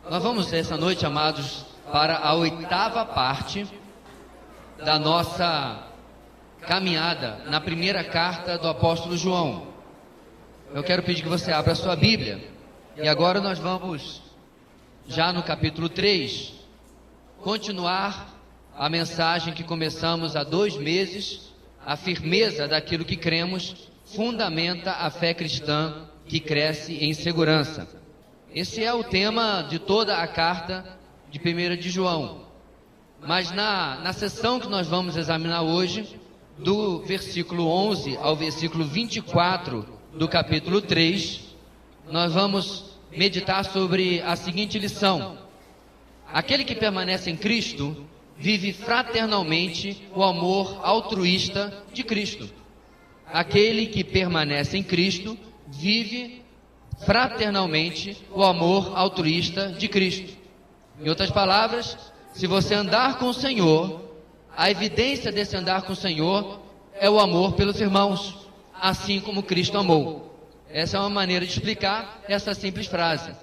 Nós vamos essa noite, amados, para a 8ª parte da nossa caminhada na primeira carta do apóstolo João. Eu quero pedir que você abra a sua Bíblia. E agora nós vamos, já no capítulo 3, continuar a mensagem que começamos há 2 meses. A firmeza daquilo que cremos fundamenta a fé cristã que cresce em segurança. Esse é o tema de toda a carta de 1 de João. Mas na sessão que nós vamos examinar hoje, do versículo 11 ao versículo 24 do capítulo 3, nós vamos meditar sobre a seguinte lição: aquele que permanece em Cristo vive fraternalmente o amor altruísta de Cristo. Aquele que permanece em Cristo vive fraternalmente o amor altruísta de Cristo. Em outras palavras, se você andar com o Senhor, a evidência desse andar com o Senhor é o amor pelos irmãos, assim como Cristo amou. Essa é uma maneira de explicar essa simples frase.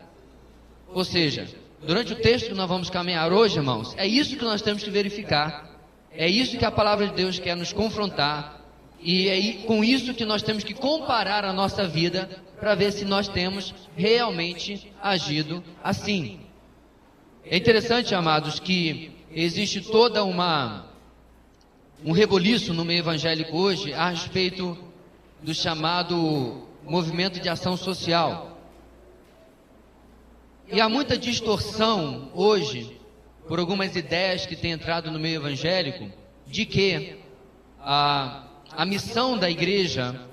Ou seja, durante o texto que nós vamos caminhar hoje, irmãos, é isso que nós temos que verificar, é isso que a palavra de Deus quer nos confrontar, e é com isso que nós temos que comparar a nossa vida para ver se nós temos realmente agido assim. É interessante, amados, que existe toda um reboliço no meio evangélico hoje a respeito do chamado movimento de ação social. E há muita distorção hoje, por algumas ideias que têm entrado no meio evangélico, de que a missão da igreja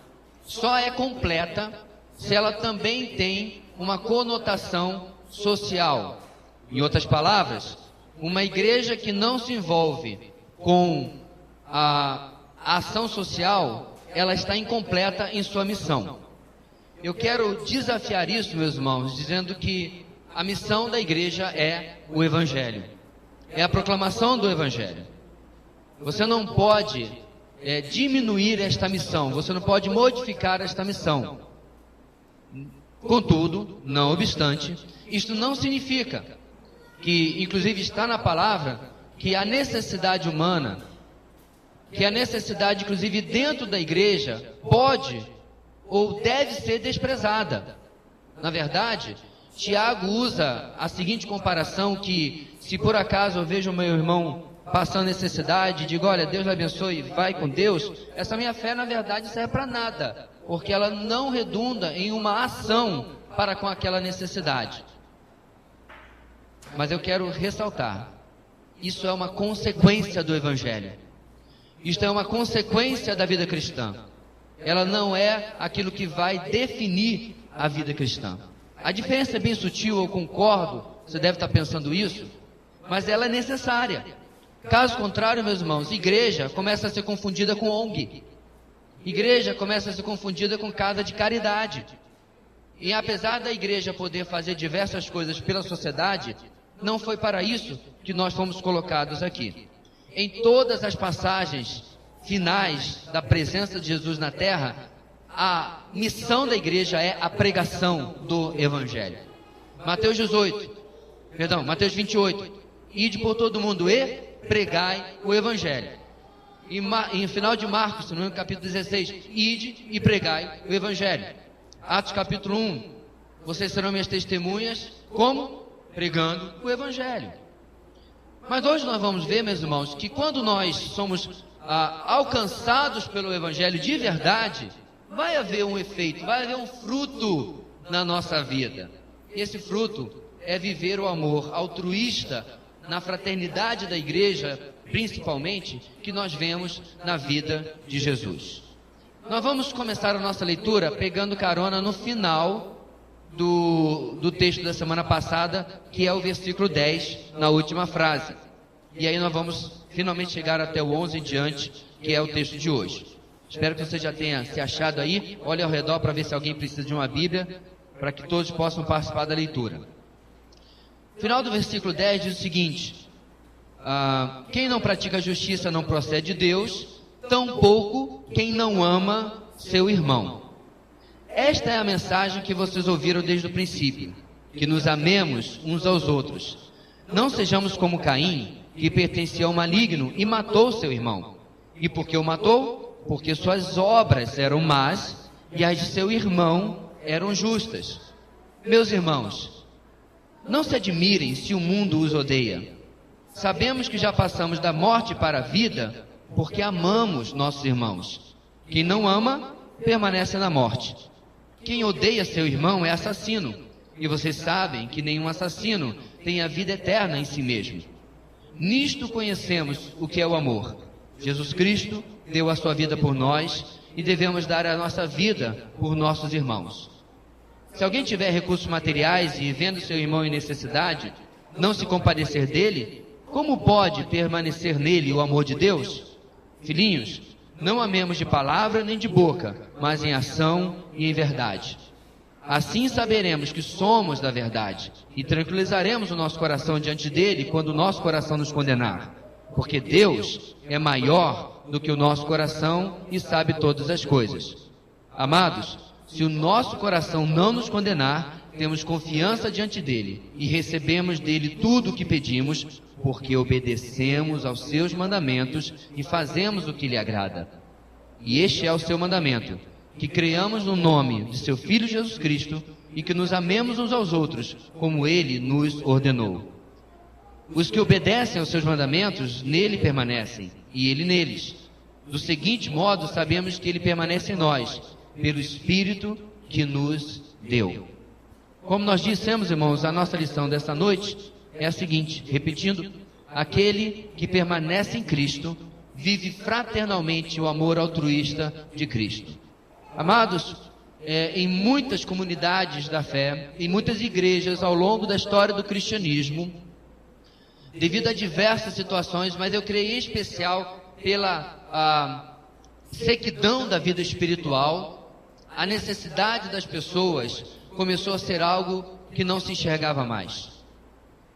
só é completa se ela também tem uma conotação social. Em outras palavras, uma igreja que não se envolve com a ação social, ela está incompleta em sua missão. Eu quero desafiar isso, meus irmãos, dizendo que a missão da igreja é o Evangelho, é a proclamação do Evangelho. Você não pode diminuir esta missão, você não pode modificar esta missão. Contudo, não obstante, isto não significa que, inclusive está na palavra, que a necessidade humana, que a necessidade, inclusive dentro da igreja, pode ou deve ser desprezada. Na verdade, Tiago usa a seguinte comparação, que se por acaso eu vejo o meu irmão passando necessidade, digo, olha, Deus lhe abençoe, vai com Deus, essa minha fé na verdade serve para nada, porque ela não redunda em uma ação para com aquela necessidade. Mas eu quero ressaltar, isso é uma consequência do Evangelho, isto é uma consequência da vida cristã, ela não é aquilo que vai definir a vida cristã. A diferença é bem sutil, eu concordo, você deve estar pensando isso, mas ela é necessária. Caso contrário, meus irmãos, igreja começa a ser confundida com ONG. Igreja começa a ser confundida com casa de caridade. E apesar da igreja poder fazer diversas coisas pela sociedade, não foi para isso que nós fomos colocados aqui. Em todas as passagens finais da presença de Jesus na terra, a missão da igreja é a pregação do Evangelho. Mateus 28. Ide por todo mundo e pregai o Evangelho. E em final de Marcos, no capítulo 16, ide e pregai o Evangelho. Atos capítulo 1, vocês serão minhas testemunhas, como? Pregando o Evangelho. Mas hoje nós vamos ver, meus irmãos, que quando nós somos alcançados pelo Evangelho de verdade, vai haver um efeito, vai haver um fruto na nossa vida. Esse fruto é viver o amor altruísta na fraternidade da igreja, principalmente, que nós vemos na vida de Jesus. Nós vamos começar a nossa leitura pegando carona no final do texto da semana passada, que é o versículo 10, na última frase. E aí nós vamos finalmente chegar até o 11 em diante, que é o texto de hoje. Espero que você já tenha se achado aí. Olhe ao redor para ver se alguém precisa de uma Bíblia, para que todos possam participar da leitura. O final do versículo 10 diz o seguinte: quem não pratica a justiça não procede de Deus, tampouco quem não ama seu irmão. Esta é a mensagem que vocês ouviram desde o princípio. que nos amemos uns aos outros. Não sejamos como Caim, que pertencia ao maligno e matou seu irmão. E por que o matou? Porque suas obras eram más e as de seu irmão eram justas. Meus irmãos, não se admirem se o mundo os odeia. Sabemos que já passamos da morte para a vida porque amamos nossos irmãos. Quem não ama, permanece na morte. Quem odeia seu irmão é assassino. E vocês sabem que nenhum assassino tem a vida eterna em si mesmo. Nisto conhecemos o que é o amor. Jesus Cristo deu a sua vida por nós e devemos dar a nossa vida por nossos irmãos. Se alguém tiver recursos materiais e vendo seu irmão em necessidade, não se compadecer dele, como pode permanecer nele o amor de Deus? Filhinhos, não amemos de palavra nem de boca, mas em ação e em verdade. Assim saberemos que somos da verdade e tranquilizaremos o nosso coração diante dele quando o nosso coração nos condenar. Porque Deus é maior do que o nosso coração e sabe todas as coisas. Amados, se o nosso coração não nos condenar, temos confiança diante dele e recebemos dele tudo o que pedimos, porque obedecemos aos seus mandamentos e fazemos o que lhe agrada. E este é o seu mandamento, que creiamos no nome de seu Filho Jesus Cristo e que nos amemos uns aos outros, como ele nos ordenou. Os que obedecem aos seus mandamentos, nele permanecem, e ele neles. Do seguinte modo, sabemos que ele permanece em nós, pelo Espírito que nos deu. Como nós dissemos, irmãos, a nossa lição dessa noite é a seguinte, repetindo: aquele que permanece em Cristo, vive fraternalmente o amor altruísta de Cristo. Amados, em muitas comunidades da fé, em muitas igrejas ao longo da história do cristianismo, devido a diversas situações, mas eu creio em especial pela sequidão da vida espiritual, a necessidade das pessoas começou a ser algo que não se enxergava mais.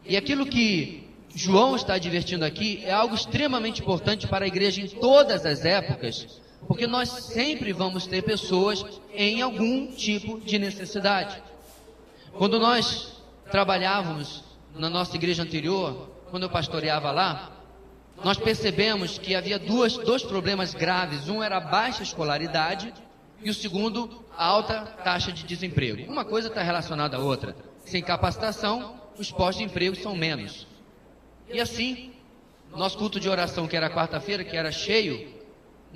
E aquilo que João está advertindo aqui é algo extremamente importante para a igreja em todas as épocas, porque nós sempre vamos ter pessoas em algum tipo de necessidade. Quando nós trabalhávamos na nossa igreja anterior, quando eu pastoreava lá, nós percebemos que havia dois problemas graves. Um era a baixa escolaridade e o segundo, a alta taxa de desemprego. Uma coisa está relacionada à outra. Sem capacitação, os postos de emprego são menos. E assim, nosso culto de oração, que era quarta-feira, que era cheio,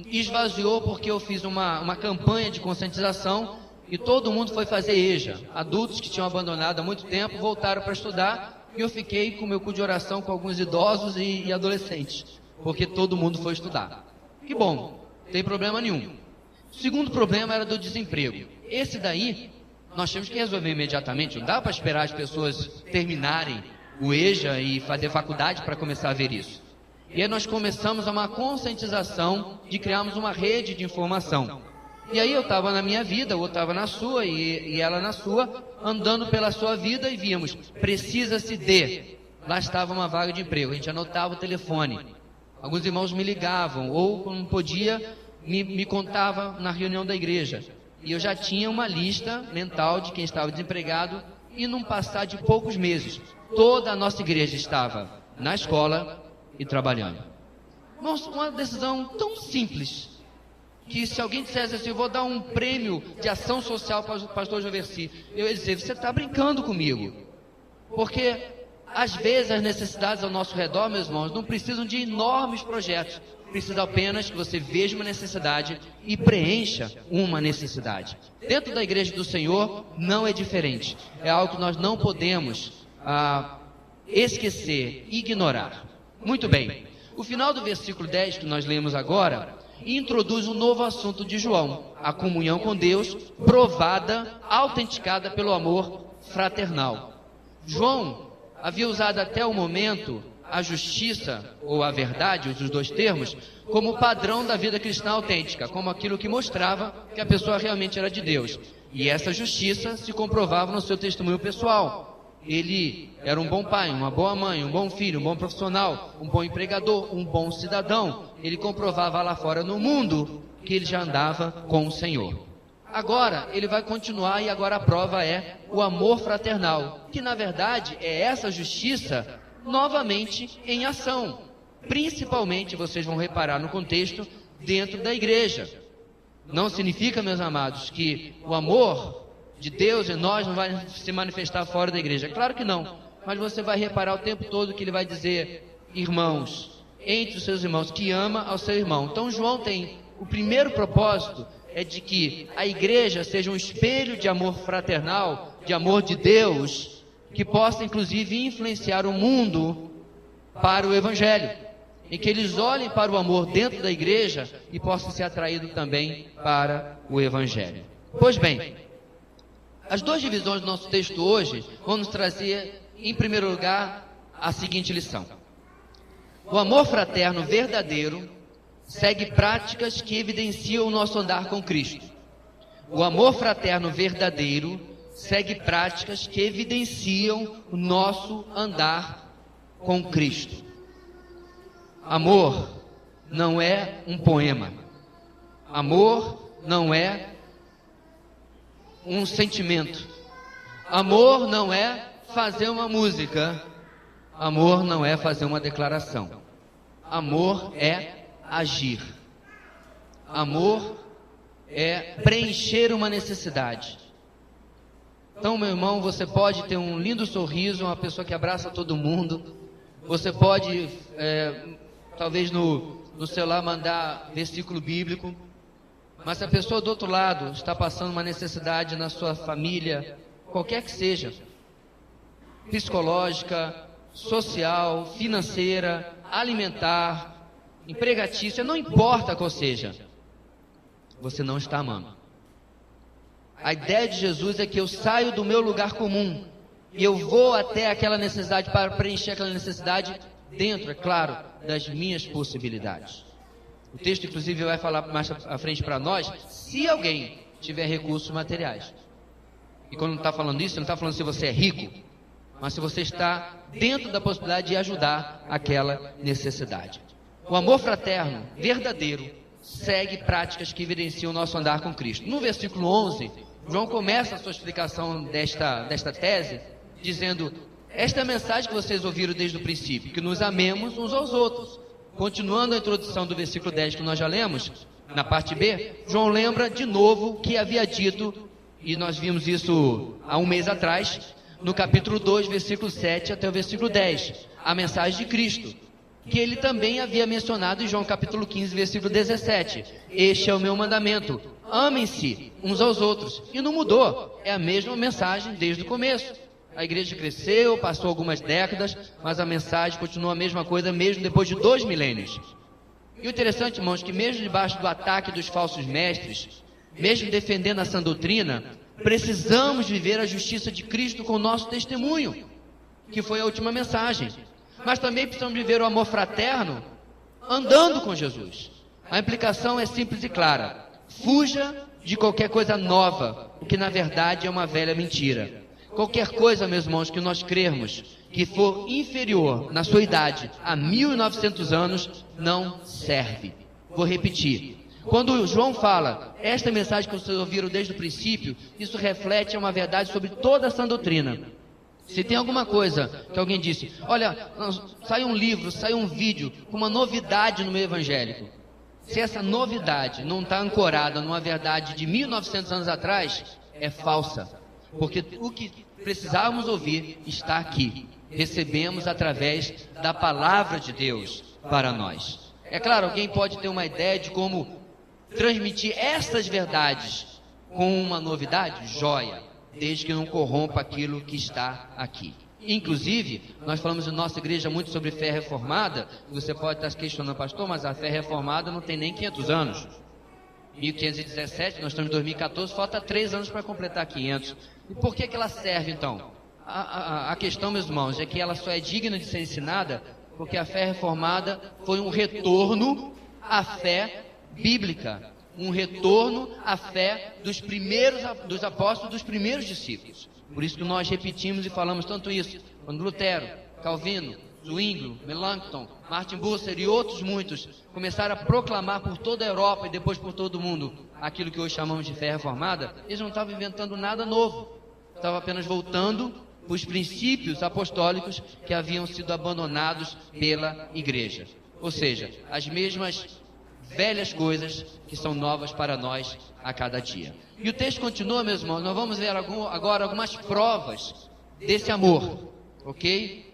esvaziou porque eu fiz uma campanha de conscientização e todo mundo foi fazer EJA. Adultos que tinham abandonado há muito tempo voltaram para estudar e eu fiquei com o meu culto de oração com alguns idosos e adolescentes, porque todo mundo foi estudar. Que bom, não tem problema nenhum. O segundo problema era do desemprego. Esse daí, nós temos que resolver imediatamente. Não dá para esperar as pessoas terminarem o EJA e fazer faculdade para começar a ver isso. E aí nós começamos uma conscientização de criarmos uma rede de informação. E aí eu estava na minha vida, ou estava na sua, e ela na sua, andando pela sua vida e víamos, precisa-se de. Lá estava uma vaga de emprego, a gente anotava o telefone. Alguns irmãos me ligavam, ou quando podia, me contava na reunião da igreja. E eu já tinha uma lista mental de quem estava desempregado, e num passar de poucos meses, toda a nossa igreja estava na escola e trabalhando. Irmãos, uma decisão tão simples, que se alguém dissesse assim, eu vou dar um prêmio de ação social para o pastor Joverci, eu ia dizer, você está brincando comigo. Porque, às vezes, as necessidades ao nosso redor, meus irmãos, não precisam de enormes projetos. Precisa apenas que você veja uma necessidade e preencha uma necessidade. Dentro da igreja do Senhor, não é diferente. É algo que nós não podemos esquecer, ignorar. Muito bem. O final do versículo 10 que nós lemos agora introduz um novo assunto de João, a comunhão com Deus, provada, autenticada pelo amor fraternal. João havia usado até o momento a justiça ou a verdade, os dois termos, como padrão da vida cristã autêntica, como aquilo que mostrava que a pessoa realmente era de Deus. E essa justiça se comprovava no seu testemunho pessoal. Ele era um bom pai, uma boa mãe, um bom filho, um bom profissional, um bom empregador, um bom cidadão. Ele comprovava lá fora no mundo que ele já andava com o Senhor. Agora, ele vai continuar e agora a prova é o amor fraternal, que na verdade é essa justiça novamente em ação. Principalmente, vocês vão reparar no contexto, dentro da igreja. Não significa, meus amados, que o amor de Deus em nós não vai se manifestar fora da igreja. Claro que não, mas você vai reparar o tempo todo que ele vai dizer, irmãos, entre os seus irmãos, que ama ao seu irmão. Então João tem o primeiro propósito, é de que a igreja seja um espelho de amor fraternal, de amor de Deus, que possa inclusive influenciar o mundo para o evangelho, em que eles olhem para o amor dentro da igreja e possam ser atraídos também para o evangelho. Pois bem, as duas divisões do nosso texto hoje vão nos trazer, em primeiro lugar, a seguinte lição: o amor fraterno verdadeiro segue práticas que evidenciam o nosso andar com Cristo. O amor fraterno verdadeiro segue práticas que evidenciam o nosso andar com Cristo. Amor não é um poema. Amor não é um sentimento. Amor não é fazer uma música. Amor não é fazer uma declaração. Amor é agir. Amor é preencher uma necessidade. Então, meu irmão, você pode ter um lindo sorriso, uma pessoa que abraça todo mundo. Você pode, talvez no celular mandar versículo bíblico. Mas se a pessoa do outro lado está passando uma necessidade na sua família, qualquer que seja, psicológica, social, financeira, alimentar, empregatícia, não importa qual seja, você não está amando. A ideia de Jesus é que eu saio do meu lugar comum e eu vou até aquela necessidade para preencher aquela necessidade dentro, é claro, das minhas possibilidades. O texto, inclusive, vai falar mais à frente para nós, se alguém tiver recursos materiais. E quando não está falando isso, não está falando se você é rico, mas se você está dentro da possibilidade de ajudar aquela necessidade. O amor fraterno, verdadeiro, segue práticas que evidenciam o nosso andar com Cristo. No versículo 11, João começa a sua explicação desta tese, dizendo, esta é a mensagem que vocês ouviram desde o princípio, que nos amemos uns aos outros. Continuando a introdução do versículo 10 que nós já lemos, na parte B, João lembra de novo o que havia dito, e nós vimos isso há um mês atrás, no capítulo 2, versículo 7 até o versículo 10, a mensagem de Cristo, que ele também havia mencionado em João capítulo 15, versículo 17. Este é o meu mandamento, amem-se uns aos outros. E não mudou, é a mesma mensagem desde o começo. A igreja cresceu, passou algumas décadas, mas a mensagem continua a mesma coisa mesmo depois de 2 milênios. E o interessante, irmãos, que mesmo debaixo do ataque dos falsos mestres, mesmo defendendo a sã doutrina, precisamos viver a justiça de Cristo com o nosso testemunho, que foi a última mensagem. Mas também precisamos viver o amor fraterno andando com Jesus. A implicação é simples e clara: fuja de qualquer coisa nova, o que na verdade é uma velha mentira. Qualquer coisa, meus irmãos, que nós crermos que for inferior na sua idade a 1900 anos, não serve. Vou repetir. Quando João fala, esta mensagem que vocês ouviram desde o princípio, isso reflete uma verdade sobre toda a sã doutrina. Se tem alguma coisa que alguém disse, olha, saiu um livro, saiu um vídeo com uma novidade no meio evangélico. Se essa novidade não está ancorada numa verdade de 1900 anos atrás, é falsa. Porque o que precisávamos ouvir está aqui. Recebemos através da palavra de Deus para nós. É claro, alguém pode ter uma ideia de como transmitir essas verdades com uma novidade, joia, desde que não corrompa aquilo que está aqui. Inclusive, nós falamos em nossa igreja muito sobre fé reformada. Você pode estar se questionando, pastor, mas a fé reformada não tem nem 500 anos. 1517, nós estamos em 2014, falta 3 anos para completar 500. E por que ela serve então? A questão, meus irmãos, é que ela só é digna de ser ensinada porque a fé reformada foi um retorno à fé bíblica, um retorno à fé dos apóstolos, dos primeiros discípulos. Por isso que nós repetimos e falamos tanto isso, quando Lutero, Calvino, Zwingli, Melanchthon, Martin Bucer e outros muitos começaram a proclamar por toda a Europa e depois por todo o mundo aquilo que hoje chamamos de fé reformada, eles não estavam inventando nada novo, estavam apenas voltando para os princípios apostólicos que haviam sido abandonados pela igreja. Ou seja, as mesmas velhas coisas que são novas para nós a cada dia. E o texto continua, meus irmãos, nós vamos ver agora algumas provas desse amor, ok?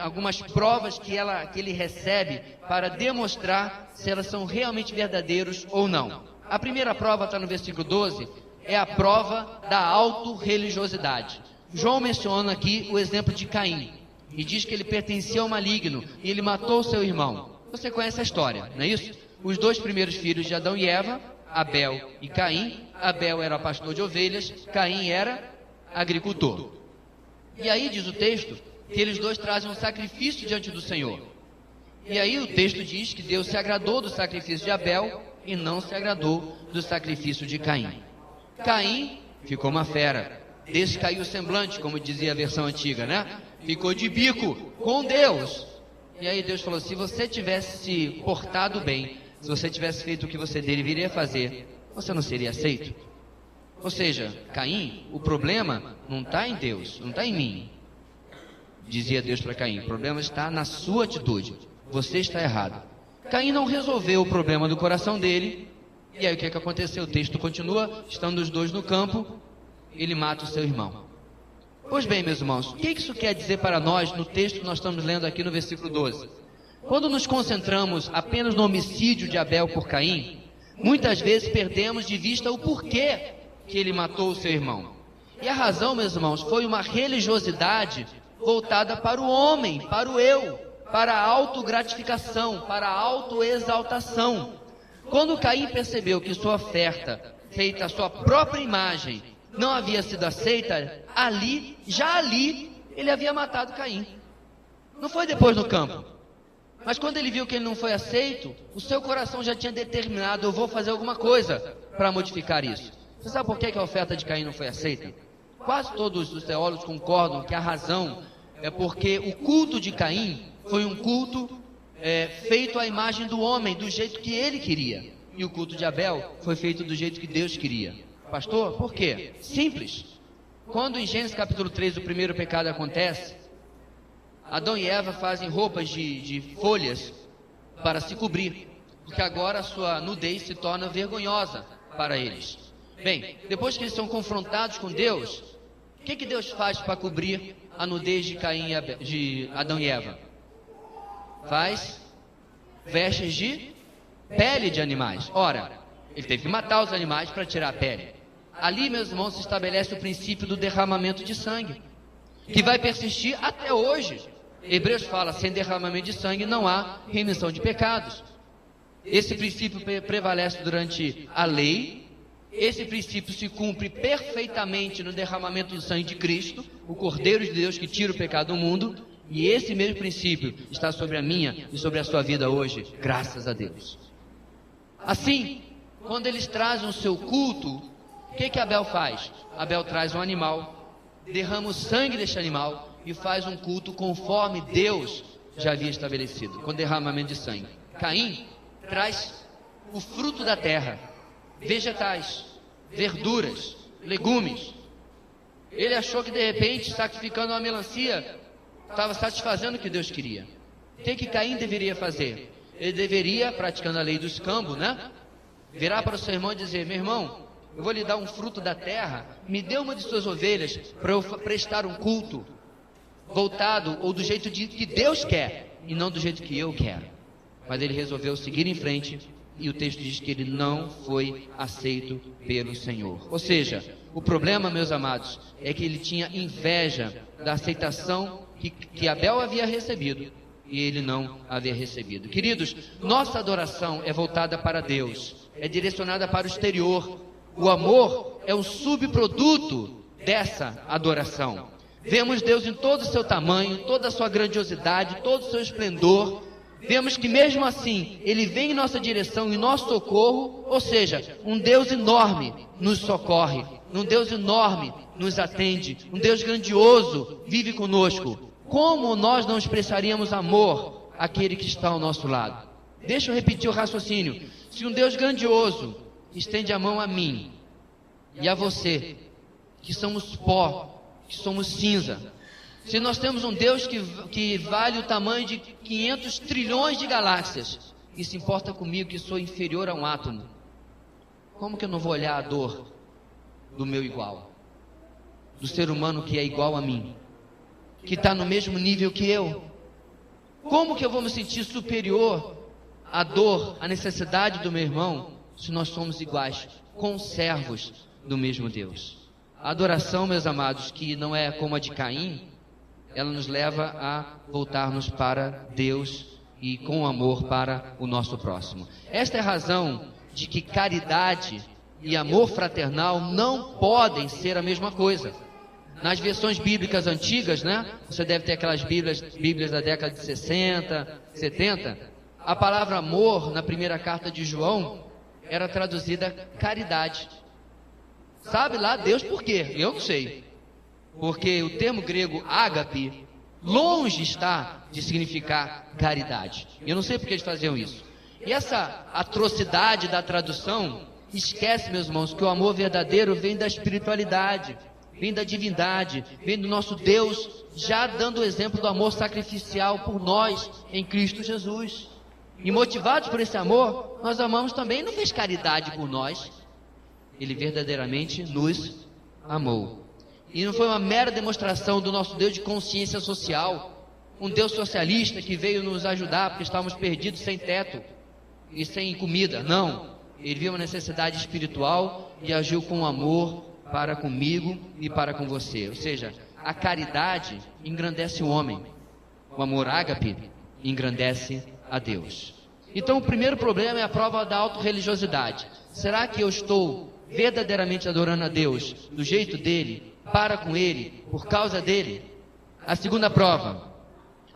Algumas provas que ele recebe para demonstrar se elas são realmente verdadeiras ou não. A primeira prova está no versículo 12, é a prova da autorreligiosidade. João menciona aqui o exemplo de Caim, e diz que ele pertencia ao maligno, e ele matou seu irmão. Você conhece a história, não é isso? Os dois primeiros filhos de Adão e Eva, Abel e Caim. Abel era pastor de ovelhas, Caim era agricultor. E aí diz o texto que eles dois trazem um sacrifício diante do Senhor. E aí o texto diz que Deus se agradou do sacrifício de Abel e não se agradou do sacrifício de Caim. Caim ficou uma fera, descaiu o semblante, como dizia a versão antiga, né? Ficou de bico com Deus. E aí Deus falou, se você tivesse se portado bem, se você tivesse feito o que você deveria fazer, você não seria aceito. Ou seja, Caim, o problema não está em Deus, não está em mim. Dizia Deus para Caim, o problema está na sua atitude, você está errado. Caim não resolveu o problema do coração dele, e aí o que é que aconteceu? O texto continua, estando os dois no campo, ele mata o seu irmão. Pois bem, meus irmãos, o que isso quer dizer para nós no texto que nós estamos lendo aqui no versículo 12? Quando nos concentramos apenas no homicídio de Abel por Caim, muitas vezes perdemos de vista o porquê que ele matou o seu irmão. E a razão, meus irmãos, foi uma religiosidade voltada para o homem, para o eu, para a autogratificação, para a autoexaltação. Quando Caim percebeu que sua oferta, feita à sua própria imagem, não havia sido aceita, já ali, ele havia matado Caim. Não foi depois no campo. Mas quando ele viu que ele não foi aceito, o seu coração já tinha determinado, eu vou fazer alguma coisa para modificar isso. Você sabe por que a oferta de Caim não foi aceita? Quase todos os teólogos concordam que a razão é porque o culto de Caim foi um culto feito à imagem do homem, do jeito que ele queria. E o culto de Abel foi feito do jeito que Deus queria. Pastor, por quê? Simples. Quando em Gênesis capítulo 3 o primeiro pecado acontece, Adão e Eva fazem roupas de folhas para se cobrir, porque agora a sua nudez se torna vergonhosa para eles. Bem, depois que eles são confrontados com Deus, o que Deus faz para cobrir a nudez de Adão e Eva? Faz vestes de pele de animais. Ora, ele teve que matar os animais para tirar a pele. Ali, meus irmãos, se estabelece o princípio do derramamento de sangue, que vai persistir até hoje. Hebreus fala, sem derramamento de sangue não há remissão de pecados. Esse princípio prevalece durante a lei. Esse princípio se cumpre perfeitamente no derramamento do sangue de Cristo, o Cordeiro de Deus que tira o pecado do mundo. E esse mesmo princípio está sobre a minha e sobre a sua vida hoje, graças a Deus. Assim, quando eles trazem o seu culto, o que Abel faz? Abel traz um animal, derrama o sangue deste animal e faz um culto conforme Deus já havia estabelecido, com derramamento de sangue. Caim traz o fruto da terra, vegetais, verduras, legumes. Ele achou que de repente, sacrificando uma melancia, estava satisfazendo o que Deus queria. O que Caim deveria fazer? Ele deveria, praticando a lei do escambo, né? Virar para o seu irmão e dizer, meu irmão, eu vou lhe dar um fruto da terra, me dê uma de suas ovelhas para eu prestar um culto voltado ou do jeito que Deus quer e não do jeito que eu quero. Mas ele resolveu seguir em frente e o texto diz que ele não foi aceito pelo Senhor. Ou seja, o problema, meus amados, é que ele tinha inveja da aceitação que Abel havia recebido e ele não havia recebido. Queridos, nossa adoração é voltada para Deus, é direcionada para o exterior. O amor é um subproduto dessa adoração. Vemos Deus em todo o seu tamanho, toda a sua grandiosidade, todo o seu esplendor. Vemos que mesmo assim, Ele vem em nossa direção, em nosso socorro, ou seja, um Deus enorme nos socorre, um Deus enorme nos atende, um Deus grandioso vive conosco. como nós não expressaríamos amor àquele que está ao nosso lado? Deixa eu repetir o raciocínio. Se um Deus grandioso estende a mão a mim e a você, que somos pó, que somos cinza, se nós temos um Deus que vale o tamanho de 500 trilhões de galáxias, e se importa comigo que sou inferior a um átomo, como que eu não vou olhar a dor do meu igual, do ser humano que é igual a mim, que está no mesmo nível que eu? Como que eu vou me sentir superior à dor, à necessidade do meu irmão, se nós somos iguais, conservos do mesmo Deus? A adoração, meus amados, que não é como a de Caim, ela nos leva a voltarmos para Deus e com amor para o nosso próximo. Esta é a razão de que caridade e amor fraternal não podem ser a mesma coisa. Nas versões bíblicas antigas, né? Você deve ter aquelas bíblias da década de 60, 70. A palavra amor, na primeira carta de João, era traduzida caridade. Sabe lá Deus por quê? Eu não sei. Porque o termo grego ágape, longe está de significar caridade. Eu não sei por que eles faziam isso. E essa atrocidade da tradução, esquece, meus irmãos, que o amor verdadeiro vem da espiritualidade, vem da divindade, vem do nosso Deus, já dando o exemplo do amor sacrificial por nós em Cristo Jesus. E motivados por esse amor, nós amamos também, não fez caridade por nós. Ele verdadeiramente nos amou. E não foi uma mera demonstração do nosso Deus de consciência social, um Deus socialista que veio nos ajudar porque estávamos perdidos sem teto e sem comida. Não, ele viu uma necessidade espiritual e agiu com amor para comigo e para com você. Ou seja, a caridade engrandece o homem, o amor ágape engrandece a Deus. Então o primeiro problema é a prova da autorreligiosidade. Será que eu estou verdadeiramente adorando a Deus do jeito dele, para com ele, por causa dele? A segunda prova,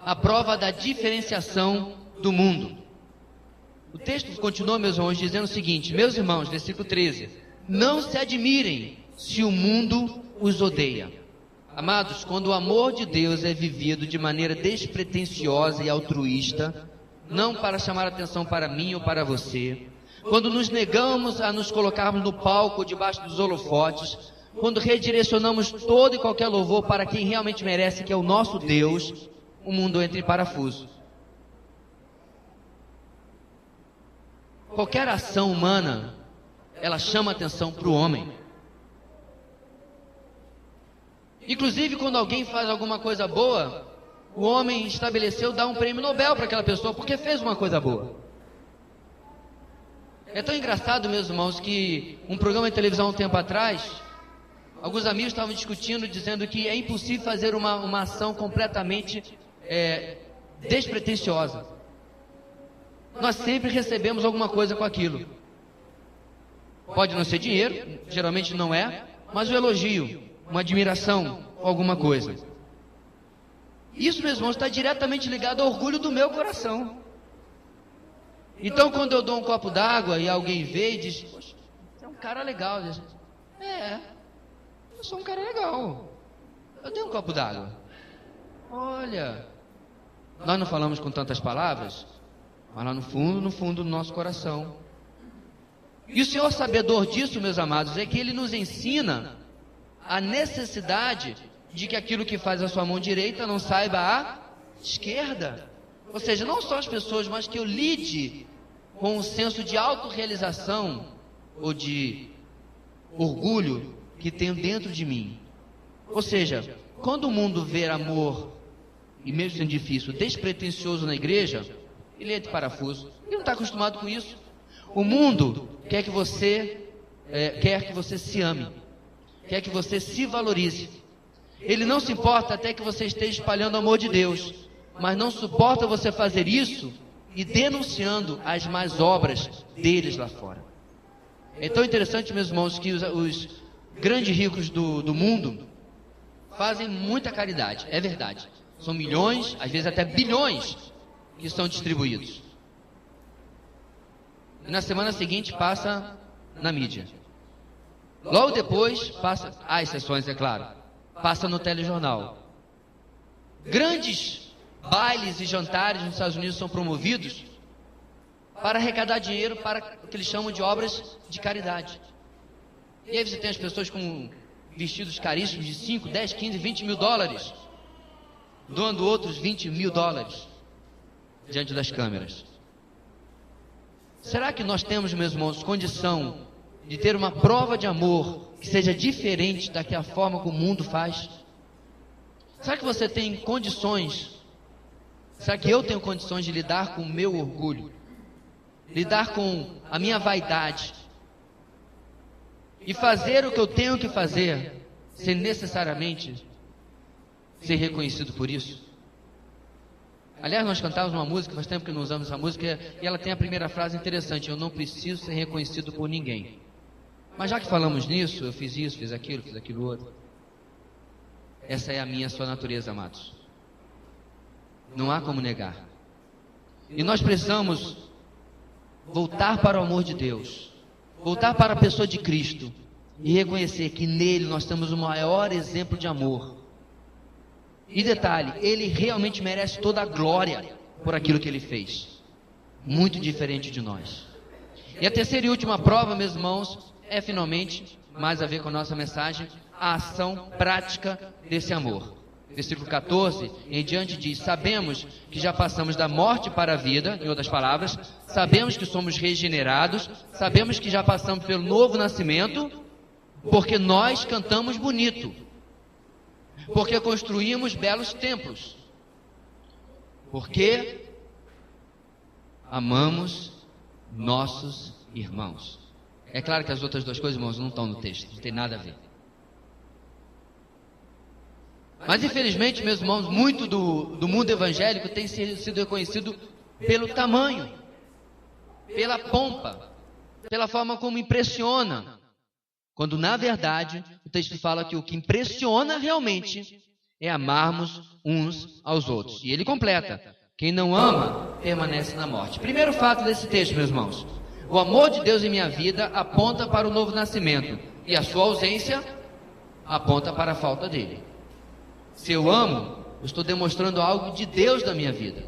a prova da diferenciação do mundo. O texto continua, meus irmãos, dizendo o seguinte: meus irmãos, versículo 13, não se admirem se o mundo os odeia. Amados, quando o amor de Deus é vivido de maneira despretensiosa e altruísta, não para chamar atenção para mim ou para você, quando nos negamos a nos colocarmos no palco debaixo dos holofotes, quando redirecionamos todo e qualquer louvor para quem realmente merece, que é o nosso Deus, o mundo entra em parafuso. Qualquer ação humana, ela chama atenção para o homem. Inclusive, quando alguém faz alguma coisa boa, o homem estabeleceu dar um prêmio Nobel para aquela pessoa, porque fez uma coisa boa. É tão engraçado, meus irmãos, que um programa de televisão um tempo atrás, alguns amigos estavam discutindo, dizendo que é impossível fazer uma ação completamente despretensiosa. Nós sempre recebemos alguma coisa com aquilo. Pode não ser dinheiro, geralmente não é, mas o elogio, uma admiração, alguma coisa. Isso, meus irmãos, está diretamente ligado ao orgulho do meu coração. Então, quando eu dou um copo d'água e alguém vê e diz: poxa, você é um cara legal. Diz, eu sou um cara legal. Eu dei um copo d'água. Olha, nós não falamos com tantas palavras, mas lá no fundo do nosso coração. E o Senhor, sabedor disso, meus amados, é que Ele nos ensina a necessidade de que aquilo que faz a sua mão direita não saiba a esquerda. Ou seja, não só as pessoas, mas que eu lide com um senso de autorrealização ou de orgulho que tenho dentro de mim. Ou seja, quando o mundo vê amor, e mesmo sendo difícil, despretensioso na igreja, ele é de parafuso. Ele não está acostumado com isso. O mundo quer que você se ame, quer que você se valorize. Ele não se importa até que você esteja espalhando o amor de Deus, mas não suporta você fazer isso e denunciando as más obras deles lá fora. É tão interessante, meus irmãos, que os grandes ricos do mundo fazem muita caridade, é verdade. São milhões, às vezes até bilhões, que são distribuídos. E na semana seguinte passa na mídia. Logo depois passa, há exceções, é claro, passa no telejornal. grandes bailes e jantares nos Estados Unidos são promovidos para arrecadar dinheiro para o que eles chamam de obras de caridade. E aí você tem as pessoas com vestidos caríssimos de 5, 10, 15, 20 mil dólares, doando outros 20 mil dólares diante das câmeras. Será que nós temos, meus irmãos, condição de ter uma prova de amor que seja diferente daquela forma que o mundo faz? Será que você tem condições? Será que eu tenho condições de lidar com o meu orgulho? Lidar com a minha vaidade? E fazer o que eu tenho que fazer, sem necessariamente ser reconhecido por isso? Aliás, nós cantávamos uma música, faz tempo que não usamos essa música, e ela tem a primeira frase interessante: eu não preciso ser reconhecido por ninguém. Mas já que falamos nisso, eu fiz isso, fiz aquilo outro. Essa é a minha, a sua natureza, amados. Não há como negar. E nós precisamos voltar para o amor de Deus, voltar para a pessoa de Cristo e reconhecer que nele nós temos o maior exemplo de amor. E detalhe, ele realmente merece toda a glória por aquilo que ele fez. Muito diferente de nós. E a terceira e última prova, meus irmãos, é finalmente, mais a ver com a nossa mensagem, a ação prática desse amor. Versículo 14 em diante diz: sabemos que já passamos da morte para a vida, em outras palavras, sabemos que somos regenerados, sabemos que já passamos pelo novo nascimento, porque nós cantamos bonito, porque construímos belos templos, porque amamos nossos irmãos. É claro que as outras duas coisas, irmãos, não estão no texto, não tem nada a ver. Mas infelizmente, meus irmãos, muito do mundo evangélico tem sido reconhecido pelo tamanho, pela pompa, pela forma como impressiona, quando na verdade o texto fala que o que impressiona realmente é amarmos uns aos outros. E ele completa: quem não ama permanece na morte. Primeiro fato desse texto, meus irmãos: o amor de Deus em minha vida aponta para o novo nascimento, e a sua ausência aponta para a falta dele. Se eu amo, eu estou demonstrando algo de Deus na minha vida.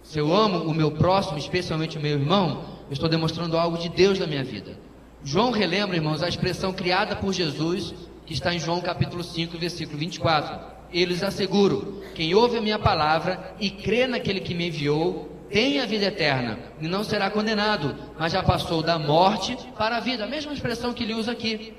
Se eu amo o meu próximo, especialmente o meu irmão, eu estou demonstrando algo de Deus na minha vida. João relembra, irmãos, a expressão criada por Jesus, que está em João capítulo 5, versículo 24. Eu lhes asseguro: quem ouve a minha palavra e crê naquele que me enviou, tem a vida eterna, e não será condenado, mas já passou da morte para a vida. A mesma expressão que ele usa aqui.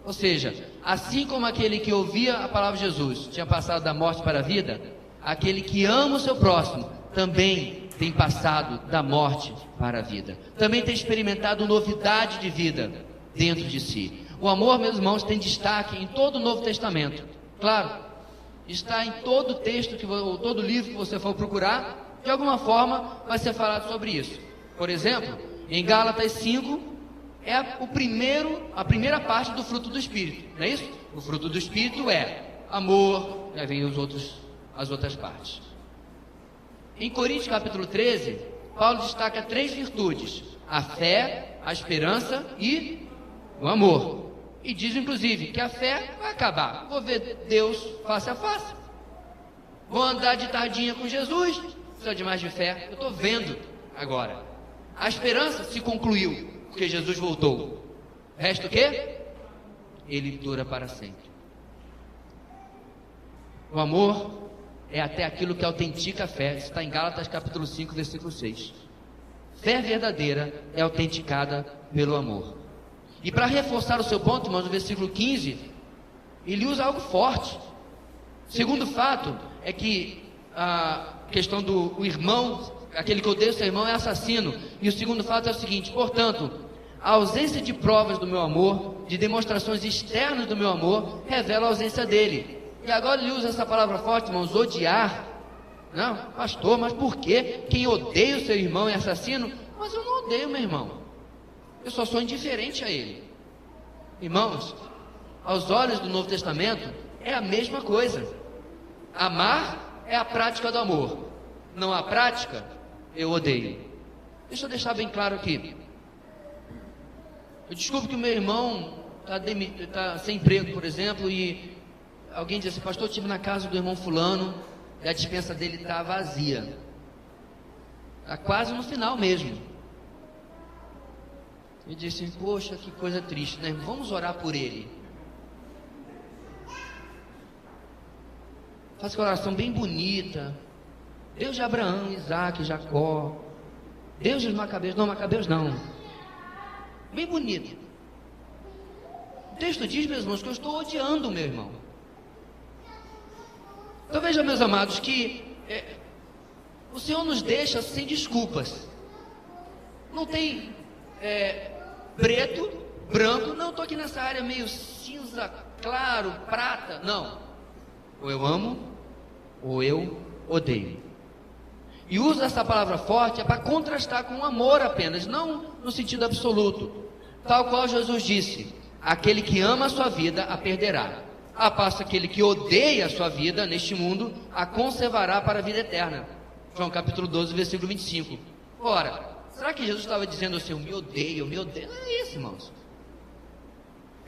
Ou seja, assim como aquele que ouvia a palavra de Jesus tinha passado da morte para a vida, aquele que ama o seu próximo também tem passado da morte para a vida. Também tem experimentado novidade de vida dentro de si. O amor, meus irmãos, tem destaque em todo o Novo Testamento. Claro, está em todo texto, todo livro que você for procurar, de alguma forma vai ser falado sobre isso. Por exemplo, em Gálatas 5, é a primeira parte do fruto do Espírito, não é isso? O fruto do Espírito é amor, aí vem as outras partes. Em Coríntios capítulo 13, Paulo destaca 3 virtudes: a fé, a esperança e o amor. E diz inclusive que a fé vai acabar. Vou ver Deus face a face, vou andar de tardinha com Jesus, precisa de mais de fé, eu estou vendo agora. A esperança se concluiu, porque Jesus voltou. Resta o quê? Ele dura para sempre. O amor é até aquilo que autentica a fé. Está em Gálatas capítulo 5, versículo 6. Fé verdadeira é autenticada pelo amor. E para reforçar o seu ponto, irmãos, no versículo 15, ele usa algo forte. O segundo fato é que a questão do irmão, aquele que odeia o seu irmão, é assassino. E o segundo fato é o seguinte: portanto, a ausência de provas do meu amor, de demonstrações externas do meu amor, revela a ausência dele. E agora ele usa essa palavra forte, irmãos: odiar. Não, pastor, mas por quê? Quem odeia o seu irmão é assassino? Mas eu não odeio meu irmão, eu só sou indiferente a ele. Irmãos, aos olhos do Novo Testamento é a mesma coisa. Amar é a prática do amor. Não há prática, eu odeio. Deixa eu deixar bem claro aqui. Eu descubro que o meu irmão está sem emprego, por exemplo, e alguém diz assim: pastor, eu estive na casa do irmão fulano, e a despensa dele está vazia. Está quase no final mesmo. E disse: poxa, que coisa triste, né? Vamos orar por ele. Faz uma oração bem bonita. Deus de Abraão, Isaac, Jacó. Deus dos Macabeus. Não, Macabeus não. Bem bonito. O texto diz, meus irmãos, que eu estou odiando o meu irmão. Então veja, meus amados, que o Senhor nos deixa sem desculpas. Não tem preto, branco. Não, estou aqui nessa área meio cinza, claro, prata. Não. Ou eu amo, ou eu odeio. E uso essa palavra forte para contrastar com o amor apenas, não no sentido absoluto. Tal qual Jesus disse: aquele que ama a sua vida a perderá, a passo aquele que odeia a sua vida neste mundo a conservará para a vida eterna. João capítulo 12, versículo 25. Ora, será que Jesus estava dizendo assim: eu me odeio? Não é isso, irmãos.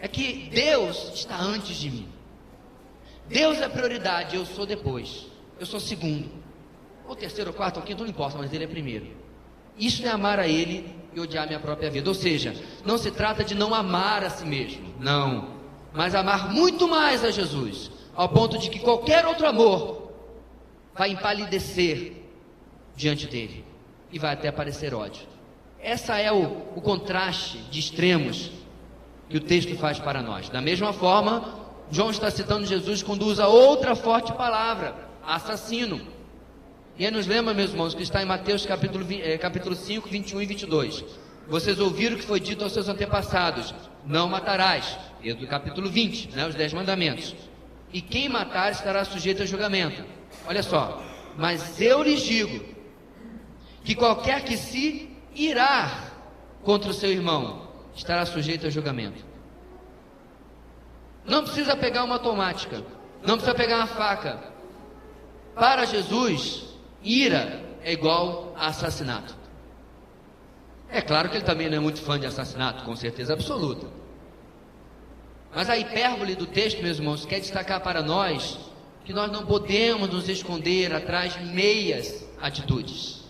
É que Deus está antes de mim. Deus é prioridade, eu sou depois. Eu sou segundo. Ou terceiro, ou quarto, ou quinto, não importa, mas Ele é primeiro. Isso é amar a Ele e odiar a minha própria vida. Ou seja, não se trata de não amar a si mesmo, não, mas amar muito mais a Jesus, ao ponto de que qualquer outro amor vai empalidecer diante dele e vai até aparecer ódio. Essa é o contraste de extremos que o texto faz para nós. Da mesma forma, João está citando Jesus quando usa outra forte palavra: assassino. E aí nos lembra, meus irmãos, que está em Mateus capítulo 5, 21 e 22. Vocês ouviram o que foi dito aos seus antepassados: não matarás. Êxodo capítulo 20, os 10 mandamentos. E quem matar estará sujeito a julgamento. Olha só: mas eu lhes digo que qualquer que se irá contra o seu irmão estará sujeito a julgamento. Não precisa pegar uma automática, não precisa pegar uma faca. Para Jesus, ira é igual a assassinato. É claro que ele também não é muito fã de assassinato, com certeza absoluta. Mas a hipérbole do texto, meus irmãos, quer destacar para nós que nós não podemos nos esconder atrás de meias atitudes.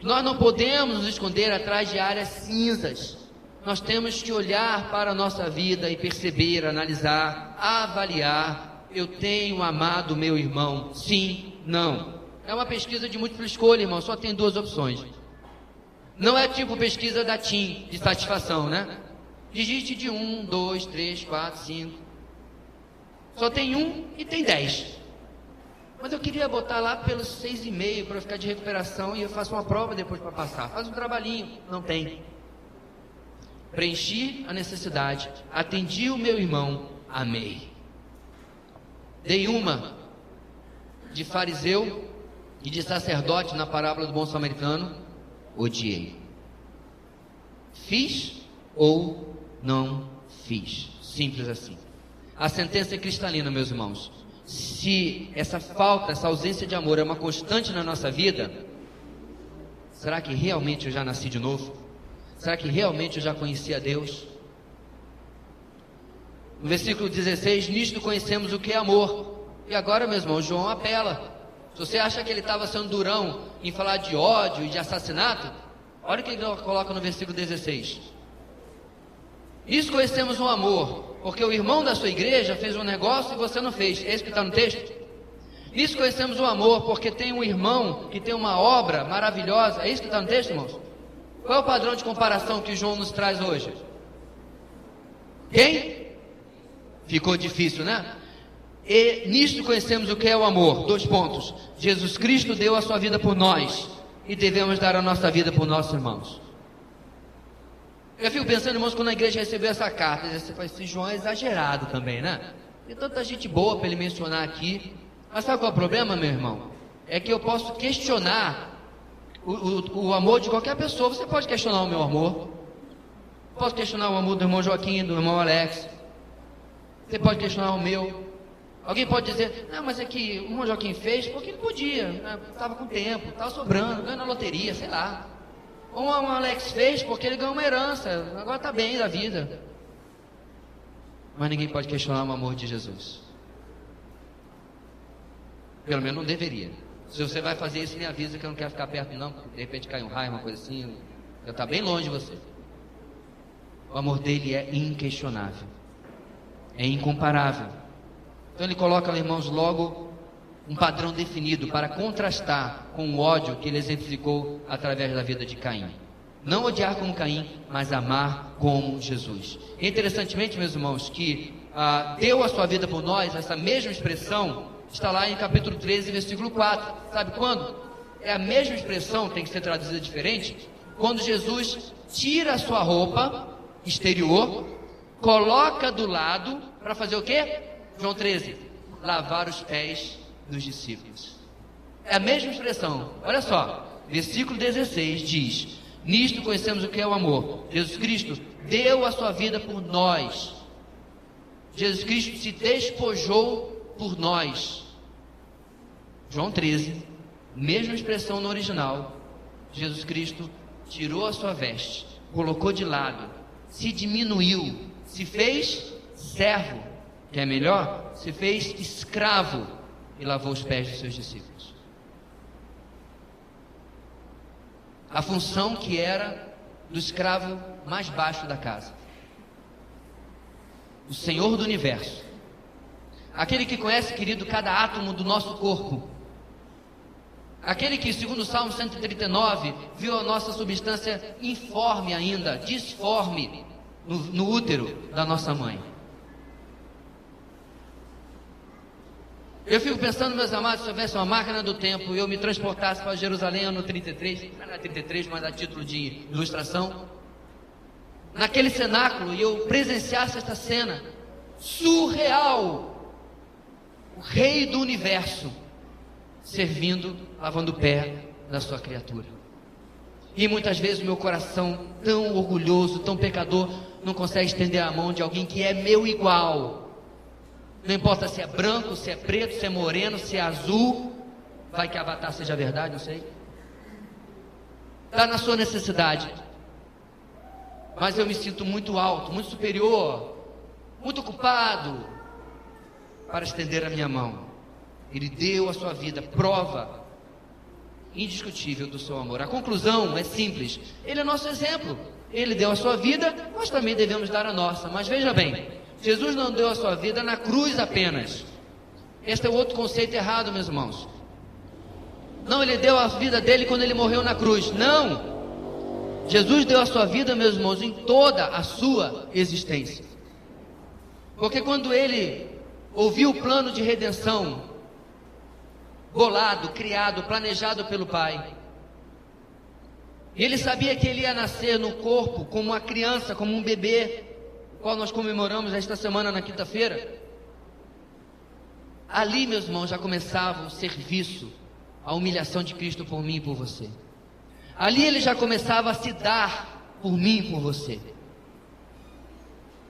Nós não podemos nos esconder atrás de áreas cinzas. Nós temos que olhar para a nossa vida e perceber, analisar, avaliar: eu tenho amado meu irmão? Sim, não. É uma pesquisa de múltipla escolha, irmão, só tem 2 opções. Não é tipo pesquisa da TIM, de satisfação, né? Digite de 1, 2, 3, 4, 5. Só tem 1 e tem 10. Mas eu queria botar lá pelos 6,5 para ficar de recuperação e eu faço uma prova depois para passar. Faz um trabalhinho. Não tem. Preenchi a necessidade, atendi o meu irmão, amei. Dei uma de fariseu e de sacerdote na parábola do bom samaritano, odiei. Fiz ou não fiz, simples assim. A sentença é cristalina, meus irmãos. Se essa falta, essa ausência de amor é uma constante na nossa vida, será que realmente eu já nasci de novo? Será que realmente eu já conhecia Deus? No versículo 16, nisto conhecemos o que é amor. E agora, meu irmão, João apela. Se você acha que ele estava sendo durão em falar de ódio e de assassinato, olha o que ele coloca no versículo 16. Nisto conhecemos o amor, porque o irmão da sua igreja fez um negócio e você não fez. É isso que está no texto? Nisso conhecemos o amor, porque tem um irmão que tem uma obra maravilhosa. É isso que está no texto, irmãos? Qual é o padrão de comparação que João nos traz hoje? Quem? Ficou difícil, né? E nisto conhecemos o que é o amor. 2 pontos. Jesus Cristo deu a sua vida por nós e devemos dar a nossa vida por nossos irmãos. Eu fico pensando, irmãos, quando a igreja recebeu essa carta, você fala, esse João é exagerado também, né? Tem tanta gente boa para ele mencionar aqui. Mas sabe qual é o problema, meu irmão? É que eu posso questionar o amor de qualquer pessoa. Você pode questionar o meu amor. Posso questionar o amor do irmão Joaquim, do irmão Alex. Você pode questionar o meu. Alguém pode dizer, não, mas é que o irmão Joaquim fez porque ele podia, estava com tempo, estava sobrando, ganhou na loteria, sei lá. Ou o Alex fez porque ele ganhou uma herança, agora está bem da vida. Mas ninguém pode questionar o amor de Jesus. Pelo menos não deveria. Se você vai fazer isso, me avisa que eu não quero ficar perto não, porque de repente cai um raio, uma coisa assim, eu estou bem longe de você. O amor dele é inquestionável, é incomparável. Então ele coloca, irmãos, logo um padrão definido para contrastar com o ódio que ele exemplificou através da vida de Caim. Não odiar como Caim, mas amar como Jesus. E interessantemente, meus irmãos, que deu a sua vida por nós, essa mesma expressão está lá em capítulo 13, versículo 4. Sabe quando? É a mesma expressão, tem que ser traduzida diferente, quando Jesus tira a sua roupa exterior, coloca do lado, para fazer o quê? João 13, lavar os pés dos discípulos. É a mesma expressão. Olha só, versículo 16 diz: nisto conhecemos o que é o amor. Jesus Cristo deu a sua vida por nós. Jesus Cristo se despojou por nós. João 13, mesma expressão no original. Jesus Cristo tirou a sua veste, colocou de lado, se diminuiu, se fez servo, que é melhor, se fez escravo e lavou os pés dos seus discípulos. A função que era do escravo mais baixo da casa, o Senhor do universo, aquele que conhece, querido, cada átomo do nosso corpo, aquele que, segundo o Salmo 139, viu a nossa substância informe ainda, disforme no útero da nossa mãe. Eu fico pensando, meus amados, se houvesse uma máquina do tempo e eu me transportasse para Jerusalém ano 33, não é 33, mas a título de ilustração, naquele cenáculo, e eu presenciasse esta cena surreal, o Rei do Universo servindo, lavando o pé da sua criatura. E muitas vezes o meu coração, tão orgulhoso, tão pecador, não consegue estender a mão de alguém que é meu igual. Não importa se é branco, se é preto, se é moreno, se é azul. Vai que Avatar seja verdade, não sei. Está na sua necessidade. Mas eu me sinto muito alto, muito superior, muito culpado para estender a minha mão. Ele deu a sua vida, prova indiscutível do seu amor. A conclusão é simples. Ele é nosso exemplo. Ele deu a sua vida, nós também devemos dar a nossa. Mas veja bem, Jesus não deu a sua vida na cruz apenas. Este é o outro conceito errado, meus irmãos. Não, ele deu a vida dele quando ele morreu na cruz. Não! Jesus deu a sua vida, meus irmãos, em toda a sua existência. Porque quando ele ouviu o plano de redenção bolado, criado, planejado pelo Pai, ele sabia que ele ia nascer no corpo como uma criança, como um bebê, o qual nós comemoramos esta semana na quinta-feira. Ali, meus irmãos, já começava o serviço, a humilhação de Cristo por mim e por você. Ali ele já começava a se dar por mim e por você.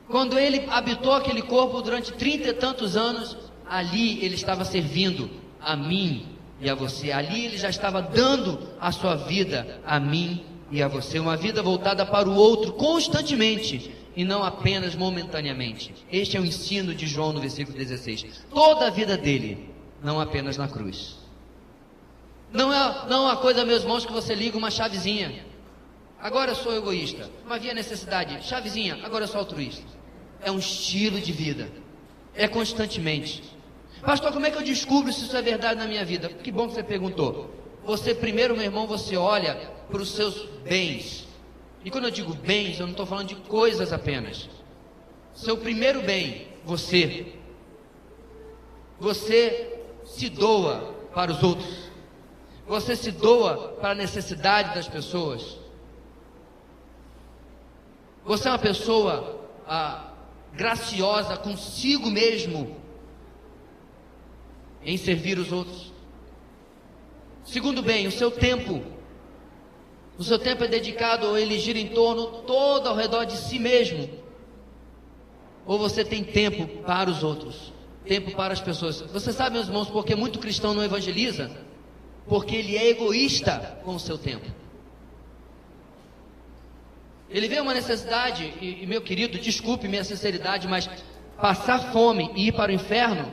Quando ele habitou aquele corpo durante 30 e tantos anos, ali ele estava servindo a mim e a você. Ali ele já estava dando a sua vida a mim e a você. Uma vida voltada para o outro constantemente e não apenas momentaneamente. Este é o ensino de João no versículo 16. Toda a vida dele, não apenas na cruz. Não é uma coisa, meus irmãos, que você liga uma chavezinha. Agora eu sou egoísta. Não havia necessidade. Chavezinha, agora eu sou altruísta. É um estilo de vida. É constantemente. Pastor, como é que eu descubro se isso é verdade na minha vida? Que bom que você perguntou. Você primeiro, meu irmão, você olha para os seus bens. E quando eu digo bens, eu não estou falando de coisas apenas. Seu primeiro bem, você. Você se doa para os outros. Você se doa para a necessidade das pessoas. Você é uma pessoa graciosa consigo mesmo em servir os outros. Segundo bem, o seu tempo. O seu tempo é dedicado ou ele gira em torno todo ao redor de si mesmo. Ou você tem tempo para os outros, tempo para as pessoas. Você sabe, meus irmãos, porque muito cristão não evangeliza? Porque ele é egoísta com o seu tempo. Ele vê uma necessidade, e meu querido, desculpe minha sinceridade, mas passar fome e ir para o inferno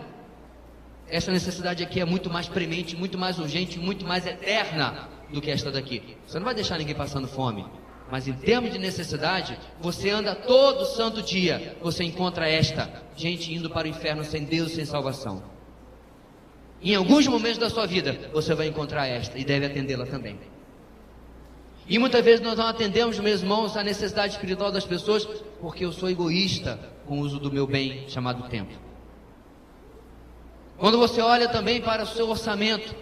essa necessidade aqui é muito mais premente, muito mais urgente, muito mais eterna do que esta daqui. Você não vai deixar ninguém passando fome, mas em termos de necessidade, você anda todo santo dia, você encontra esta gente indo para o inferno sem Deus, sem salvação. Em alguns momentos da sua vida, você vai encontrar esta e deve atendê-la também. E muitas vezes nós não atendemos, meus irmãos, a necessidade espiritual das pessoas, porque eu sou egoísta com o uso do meu bem chamado tempo. Quando você olha também para o seu orçamento,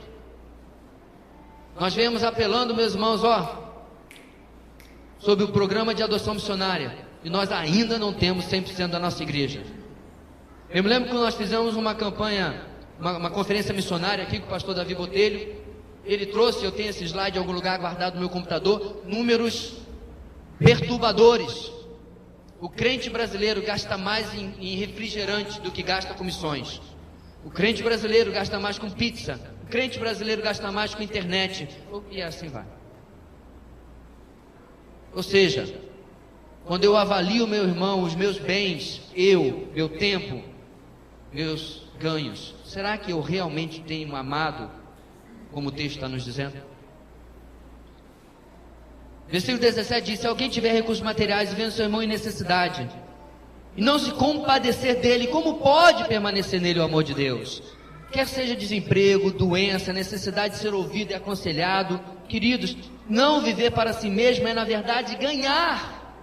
nós viemos apelando, meus irmãos, sobre o programa de adoção missionária, e nós ainda não temos 100% da nossa igreja. Eu me lembro que nós fizemos uma campanha, uma conferência missionária aqui com o pastor Davi Botelho. Ele trouxe, eu tenho esse slide em algum lugar guardado no meu computador, números perturbadores. O crente brasileiro gasta mais em refrigerante do que gasta com missões. O crente brasileiro gasta mais com pizza. O crente brasileiro gasta mais com internet. E assim vai. Ou seja, quando eu avalio, meu irmão, os meus bens, meu tempo, meus ganhos, será que eu realmente tenho amado, como o texto está nos dizendo? Versículo 17 diz: se alguém tiver recursos materiais e vendo seu irmão em necessidade, e não se compadecer dele, como pode permanecer nele o amor de Deus? Quer seja desemprego, doença, necessidade de ser ouvido e aconselhado. Queridos, não viver para si mesmo é na verdade ganhar.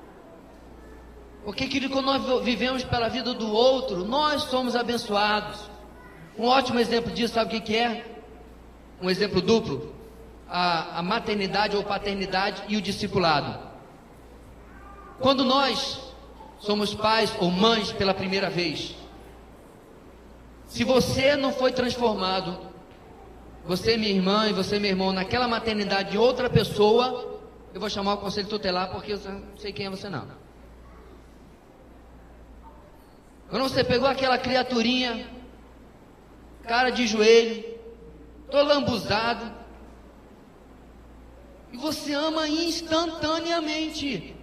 Porque, querido, quando nós vivemos pela vida do outro, nós somos abençoados. Um ótimo exemplo disso, sabe o que é? Um exemplo duplo: a maternidade ou paternidade e o discipulado. Quando nós somos pais ou mães pela primeira vez, se você não foi transformado, você, minha irmã, e você, meu irmão, naquela maternidade de outra pessoa, eu vou chamar o conselho tutelar, porque eu não sei quem é você não. Quando você pegou aquela criaturinha, cara de joelho, todo lambuzado, e você ama instantaneamente.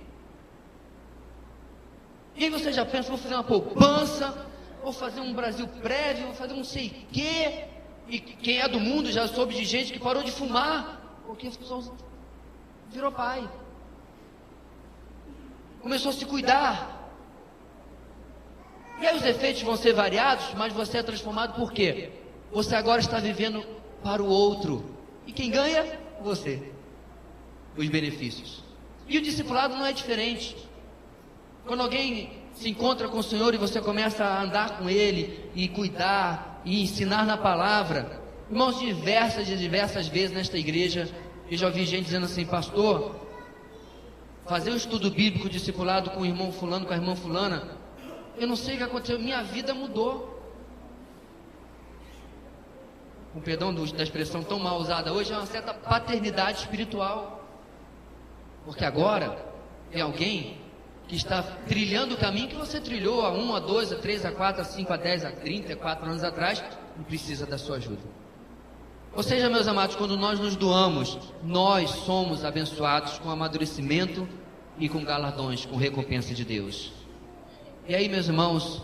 E aí você já pensa: vou fazer uma poupança, vou fazer um Brasil prévio, vou fazer um sei quê. E quem é do mundo já soube de gente que parou de fumar, porque as pessoas virou pai, começou a se cuidar. E aí os efeitos vão ser variados, mas você é transformado por quê? Você agora está vivendo para o outro. E quem ganha? Você. Os benefícios. E o discipulado não é diferente. Quando alguém se encontra com o Senhor e você começa a andar com Ele e cuidar e ensinar na palavra, irmãos, diversas vezes nesta igreja eu já ouvi gente dizendo assim: pastor, fazer um estudo bíblico discipulado com o irmão fulano, com a irmã fulana, eu não sei o que aconteceu, minha vida mudou. Com perdão da expressão tão mal usada hoje, é uma certa paternidade espiritual. Porque agora tem alguém que está trilhando o caminho que você trilhou há 1, a 2, a 3, a 4, a 5, a 10, a 34 anos atrás, e precisa da sua ajuda. Ou seja, meus amados, quando nós nos doamos, nós somos abençoados com amadurecimento e com galardões, com recompensa de Deus. E aí, meus irmãos,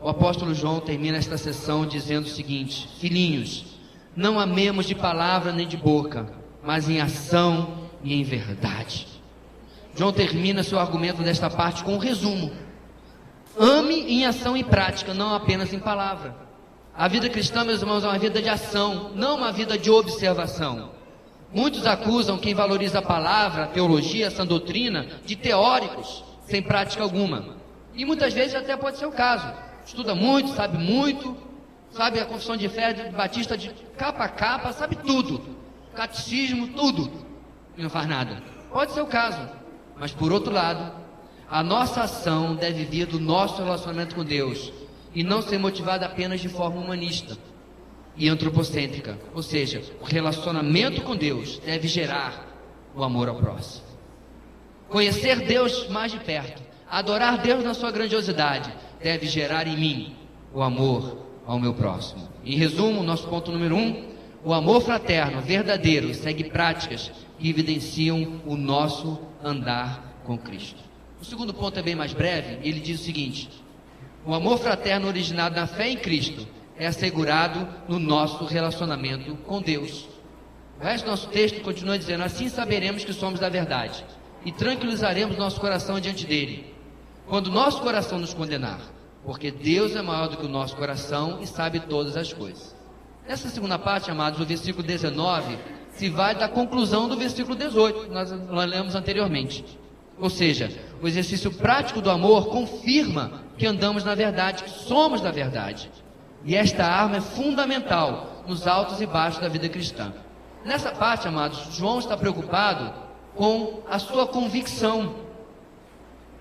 o apóstolo João termina esta sessão dizendo o seguinte: filhinhos, não amemos de palavra nem de boca, mas em ação e em verdade. João termina seu argumento desta parte com um resumo: ame em ação e prática, não apenas em palavra. A vida cristã, meus irmãos, é uma vida de ação, não uma vida de observação. Muitos acusam quem valoriza a palavra, a teologia, a sã doutrina, de teóricos, sem prática alguma. E muitas vezes até pode ser o caso. Estuda muito, sabe a confissão de fé de batista de capa a capa, sabe tudo, catecismo, tudo, e não faz nada. Pode ser o caso. Mas por outro lado, a nossa ação deve vir do nosso relacionamento com Deus e não ser motivada apenas de forma humanista e antropocêntrica. Ou seja, o relacionamento com Deus deve gerar o amor ao próximo. Conhecer Deus mais de perto, adorar Deus na sua grandiosidade, deve gerar em mim o amor ao meu próximo. Em resumo, nosso ponto número 1, o amor fraterno, verdadeiro, segue práticas que evidenciam o nosso andar com Cristo. O segundo ponto é bem mais breve, ele diz o seguinte: o amor fraterno originado na fé em Cristo é assegurado no nosso relacionamento com Deus. O resto do nosso texto continua dizendo: assim saberemos que somos da verdade e tranquilizaremos nosso coração diante dele, quando nosso coração nos condenar, porque Deus é maior do que o nosso coração e sabe todas as coisas. Nessa segunda parte, amados, o versículo 19 se vai da conclusão do versículo 18, que nós lemos anteriormente. Ou seja, o exercício prático do amor confirma que andamos na verdade, que somos da verdade. E esta arma é fundamental nos altos e baixos da vida cristã. Nessa parte, amados, João está preocupado com a sua convicção.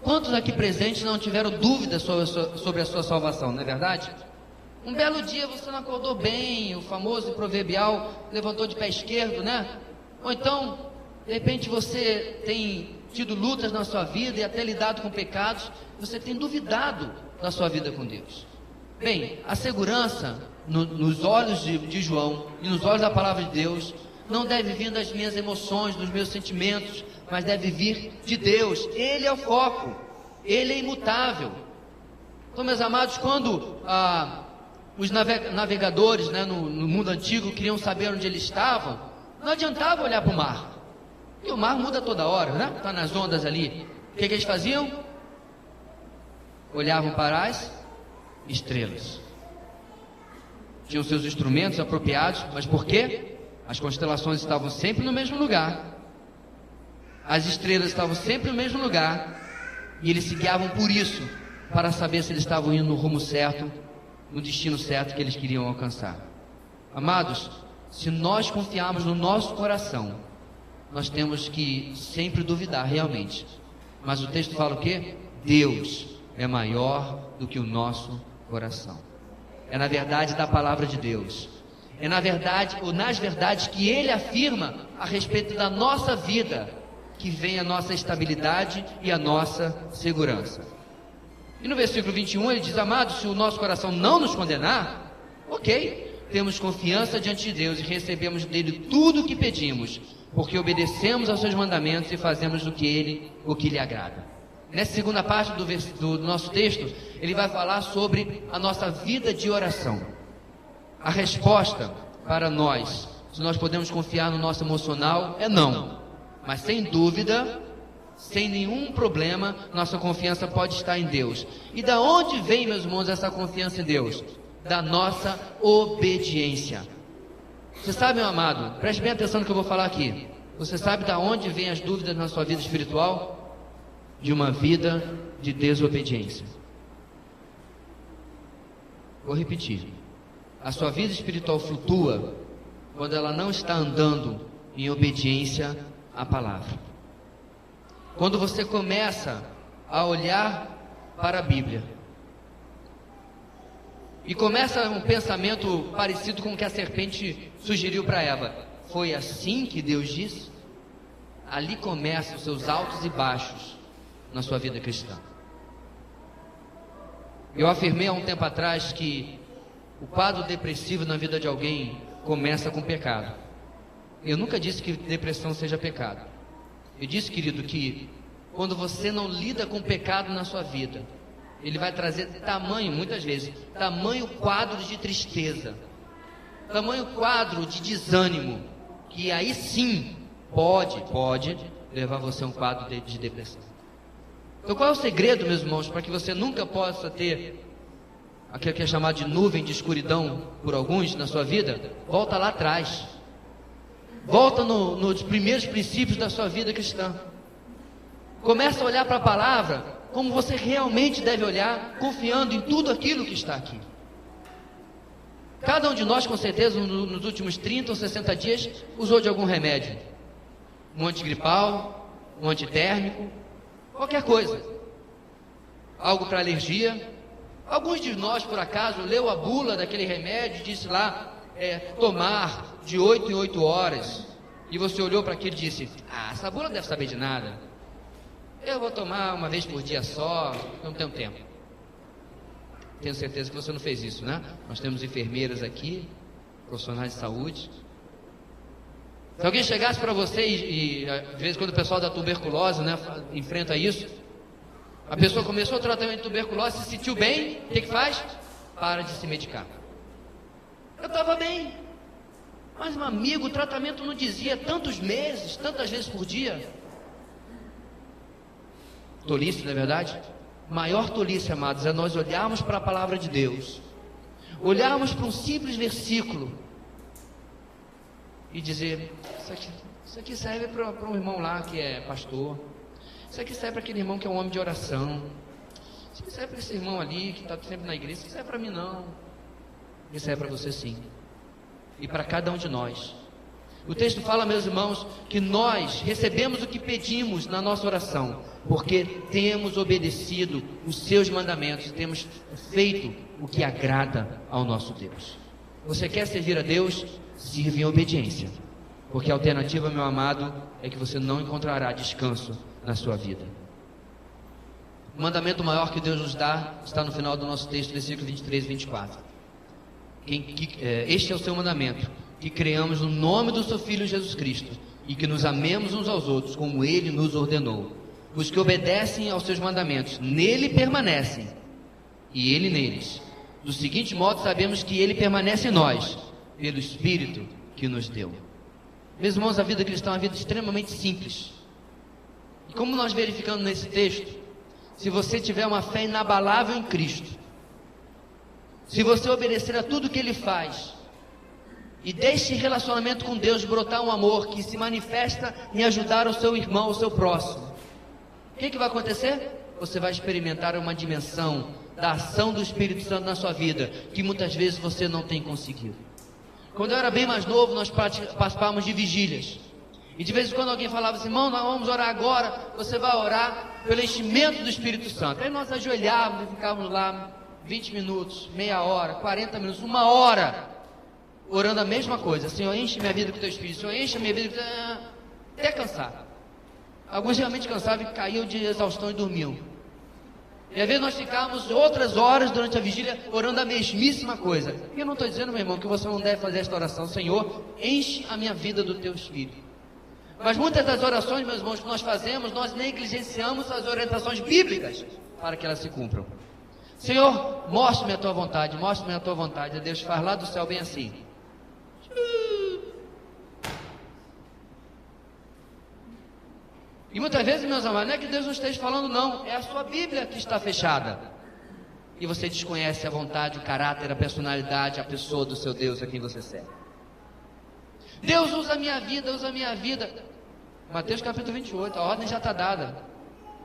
Quantos aqui presentes não tiveram dúvidas sobre a sua salvação, não é verdade? Um belo dia você não acordou bem, o famoso proverbial levantou de pé esquerdo, né? Ou então, de repente você tem tido lutas na sua vida e até lidado com pecados, você tem duvidado da sua vida com Deus. Bem, a segurança nos olhos de João e nos olhos da palavra de Deus não deve vir das minhas emoções, dos meus sentimentos, mas deve vir de Deus. Ele é o foco, Ele é imutável. Então, meus amados, quando os navegadores, né, no mundo antigo queriam saber onde eles estavam, não adiantava olhar para o mar, e o mar muda toda hora, né? Está nas ondas ali. O que eles faziam? Olhavam para as estrelas. Tinham seus instrumentos apropriados, mas por quê? As constelações estavam sempre no mesmo lugar, as estrelas estavam sempre no mesmo lugar, e eles se guiavam por isso, para saber se eles estavam indo no rumo certo, no destino certo que eles queriam alcançar. Amados, se nós confiarmos no nosso coração, nós temos que sempre duvidar realmente. Mas o texto fala o quê? Deus é maior do que o nosso coração. É na verdade da palavra de Deus. É na verdade, ou nas verdades que Ele afirma a respeito da nossa vida, que vem a nossa estabilidade e a nossa segurança. E no versículo 21 ele diz: amados, se o nosso coração não nos condenar, ok, temos confiança diante de Deus e recebemos dele tudo o que pedimos, porque obedecemos aos seus mandamentos e fazemos o que lhe agrada. Nessa segunda parte do nosso texto, ele vai falar sobre a nossa vida de oração. A resposta para nós, se nós podemos confiar no nosso emocional, é não. Mas sem dúvida, sem nenhum problema, nossa confiança pode estar em Deus. E da onde vem, meus irmãos, essa confiança em Deus? Da nossa obediência. Você sabe, meu amado, preste bem atenção no que eu vou falar aqui. Você sabe da onde vem as dúvidas na sua vida espiritual? De uma vida de desobediência. Vou repetir. A sua vida espiritual flutua quando ela não está andando em obediência à palavra. Quando você começa a olhar para a Bíblia e começa um pensamento parecido com o que a serpente sugeriu para Eva: foi assim que Deus disse? Ali começam os seus altos e baixos na sua vida cristã. Eu afirmei há um tempo atrás que o quadro depressivo na vida de alguém começa com pecado. Eu nunca disse que depressão seja pecado. Eu disse, querido, que quando você não lida com o pecado na sua vida, ele vai trazer muitas vezes, tamanho quadro de tristeza, tamanho quadro de desânimo, que aí sim pode levar você a um quadro de depressão. Então qual é o segredo, meus irmãos, para que você nunca possa ter aquilo que é chamado de nuvem de escuridão por alguns na sua vida? Volta lá atrás. Volta nos primeiros princípios da sua vida cristã. Começa a olhar para a palavra como você realmente deve olhar, confiando em tudo aquilo que está aqui. Cada um de nós, com certeza, nos últimos 30 ou 60 dias, usou de algum remédio. Um antigripal, um antitérmico, qualquer coisa. Algo para alergia. Alguns de nós, por acaso, leu a bula daquele remédio e disse lá, tomar de 8 em 8 horas. E você olhou para aquilo e disse: essa bula não deve saber de nada. Eu vou tomar uma vez por dia só, não tenho tempo. Tenho certeza que você não fez isso, né? Nós temos enfermeiras aqui, profissionais de saúde. Se alguém chegasse para você e de vez em quando o pessoal da tuberculose, né, enfrenta isso. A pessoa começou o tratamento de tuberculose, se sentiu bem, o que faz? Para de se medicar. Eu estava bem. Mas, meu amigo, o tratamento não dizia tantos meses, tantas vezes por dia. Tolice, não é verdade? Maior tolice, amados, é nós olharmos para a palavra de Deus, olharmos para um simples versículo e dizer: isso aqui serve para um irmão lá que é pastor, isso aqui serve para aquele irmão que é um homem de oração, isso aqui serve para esse irmão ali que está sempre na igreja, isso aqui serve para mim não. Isso serve para você sim, e para cada um de nós. O texto fala, meus irmãos, que nós recebemos o que pedimos na nossa oração, porque temos obedecido os seus mandamentos, temos feito o que agrada ao nosso Deus. Você quer servir a Deus? Sirva em obediência, porque a alternativa, meu amado, é que você não encontrará descanso na sua vida. O mandamento maior que Deus nos dá está no final do nosso texto, versículo 23 e 24. Este é o seu mandamento: que creamos no nome do seu Filho Jesus Cristo e que nos amemos uns aos outros como Ele nos ordenou. Os que obedecem aos seus mandamentos nele permanecem e Ele neles. Do seguinte modo sabemos que Ele permanece em nós pelo Espírito que nos deu. Meus irmãos, a vida cristã é uma vida extremamente simples. E como nós verificamos nesse texto, se você tiver uma fé inabalável em Cristo, se você obedecer a tudo que Ele faz, e deste relacionamento com Deus brotar um amor que se manifesta em ajudar o seu irmão, o seu próximo, o que vai acontecer? Você vai experimentar uma dimensão da ação do Espírito Santo na sua vida, que muitas vezes você não tem conseguido. Quando eu era bem mais novo, nós participávamos de vigílias, e de vez em quando alguém falava assim: irmão, nós vamos orar agora, você vai orar pelo enchimento do Espírito Santo. Aí nós ajoelhávamos e ficávamos lá 20 minutos, meia hora, 40 minutos, uma hora, orando a mesma coisa: Senhor, enche minha vida com o teu Espírito, Senhor, enche minha vida com até cansar. Alguns realmente cansavam e caíam de exaustão e dormiam. E às vezes nós ficávamos outras horas durante a vigília orando a mesmíssima coisa. E eu não estou dizendo, meu irmão, que você não deve fazer esta oração: Senhor, enche a minha vida do teu Espírito. Mas muitas das orações, meus irmãos, que nós fazemos, nós negligenciamos as orientações bíblicas para que elas se cumpram. Senhor, mostre-me a tua vontade, mostre-me a tua vontade. E Deus faz lá do céu bem assim. E muitas vezes, meus amados, não é que Deus não esteja falando, não, é a sua Bíblia que está fechada, e você desconhece a vontade, o caráter, a personalidade, a pessoa do seu Deus a quem você serve. Deus usa a minha vida, usa a minha vida. Mateus capítulo 28, a ordem já está dada: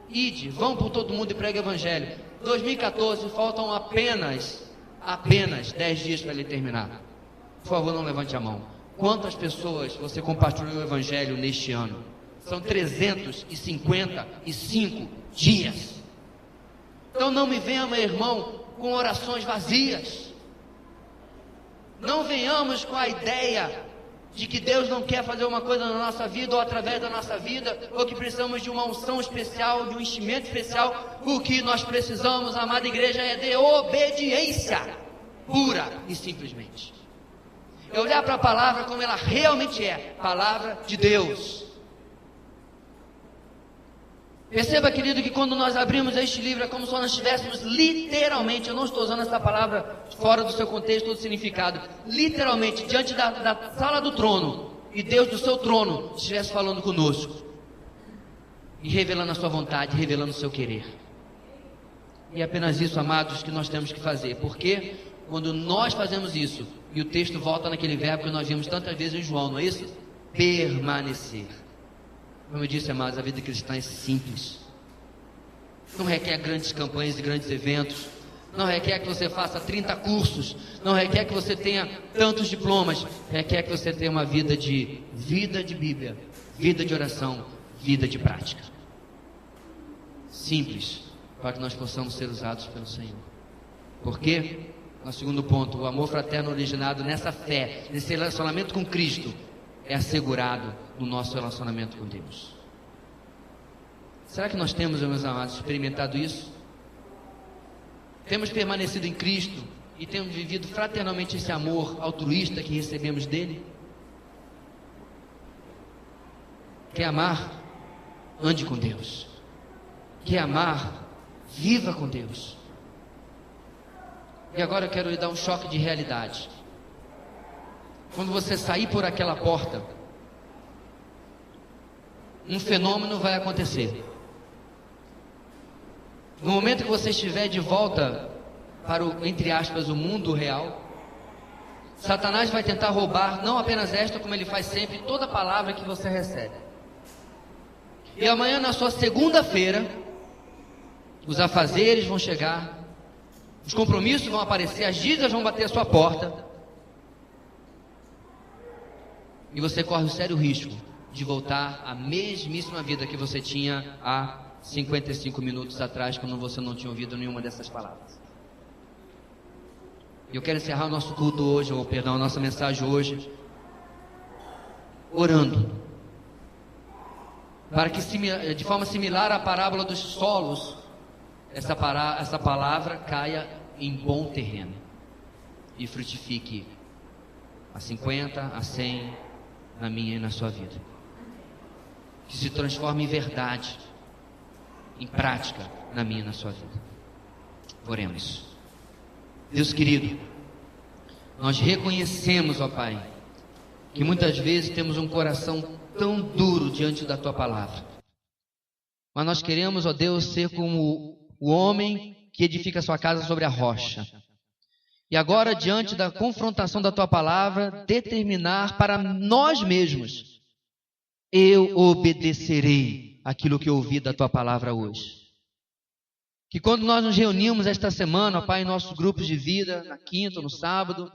ide, vão por todo mundo e pregue o Evangelho. 2014, faltam apenas 10 dias para ele terminar. Por favor, não levante a mão. Quantas pessoas você compartilhou o Evangelho neste ano? São 355 dias. Então não me venha, meu irmão, com orações vazias. Não venhamos com a ideia de que Deus não quer fazer uma coisa na nossa vida, ou através da nossa vida, ou que precisamos de uma unção especial, de um enchimento especial. O que nós precisamos, amada igreja, é de obediência, pura e simplesmente. É olhar para a palavra como ela realmente é, palavra de Deus. Perceba, querido, que quando nós abrimos este livro é como se nós estivéssemos literalmente, eu não estou usando essa palavra fora do seu contexto ou do significado, literalmente diante da sala do trono, e Deus do seu trono estivesse falando conosco, e revelando a sua vontade, revelando o seu querer. E é apenas isso, amados, que nós temos que fazer, porque quando nós fazemos isso, e o texto volta naquele verbo que nós vimos tantas vezes em João, não é isso? Permanecer. Como eu disse, amados, a vida cristã é simples. Não requer grandes campanhas e grandes eventos. Não requer que você faça 30 cursos. Não requer que você tenha tantos diplomas. Requer que você tenha uma vida de Bíblia, vida de oração, vida de prática. Simples, para que nós possamos ser usados pelo Senhor. Por quê? No segundo ponto, o amor fraterno originado nessa fé, nesse relacionamento com Cristo, é assegurado no nosso relacionamento com Deus. Será que nós temos, meus amados, experimentado isso? Temos permanecido em Cristo e temos vivido fraternalmente esse amor altruísta que recebemos dele? Quer amar? Ande com Deus. Quer amar? Viva com Deus. E agora eu quero lhe dar um choque de realidade. quando você sair por aquela porta, um fenômeno vai acontecer. No momento que você estiver de volta para o, entre aspas, o mundo real, Satanás vai tentar roubar não apenas esta, como ele faz sempre, toda palavra que você recebe. E amanhã, na sua segunda-feira, os afazeres vão chegar, os compromissos vão aparecer, as dívidas vão bater a sua porta, e você corre o sério risco de voltar à mesmíssima vida que você tinha há 55 minutos atrás, quando você não tinha ouvido nenhuma dessas palavras. E eu quero encerrar o nosso culto hoje, ou perdão, a nossa mensagem hoje, orando, para que de forma similar à parábola dos solos, essa palavra caia em bom terreno e frutifique a 50, a 100, na minha e na sua vida. Que se transforme em verdade, em prática, na minha e na sua vida. Oremos. Deus querido, nós reconhecemos, ó Pai, que muitas vezes temos um coração tão duro diante da Tua palavra. Mas nós queremos, ó Deus, ser como o homem que edifica sua casa sobre a rocha. E agora, diante da confrontação da Tua palavra, determinar para nós mesmos: eu obedecerei aquilo que eu ouvi da Tua palavra hoje. Que quando nós nos reunimos esta semana, ó Pai, em nossos grupos de vida, na quinta ou no sábado,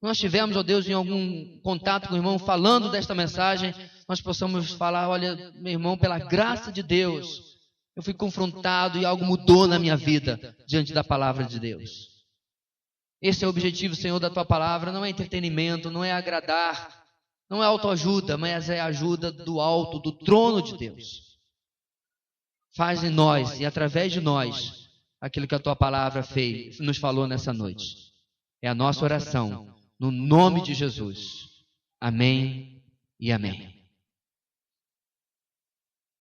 nós tivemos, ó Deus, em algum contato com o irmão falando desta mensagem, nós possamos falar: olha, meu irmão, pela graça de Deus, eu fui confrontado e algo mudou na minha vida diante da palavra de Deus. Esse é o objetivo, Senhor, da Tua palavra. Não é entretenimento, não é agradar, não é autoajuda, mas é a ajuda do alto, do trono de Deus. Faz em nós e através de nós aquilo que a Tua palavra nos falou nessa noite. É a nossa oração, no nome de Jesus. Amém e amém.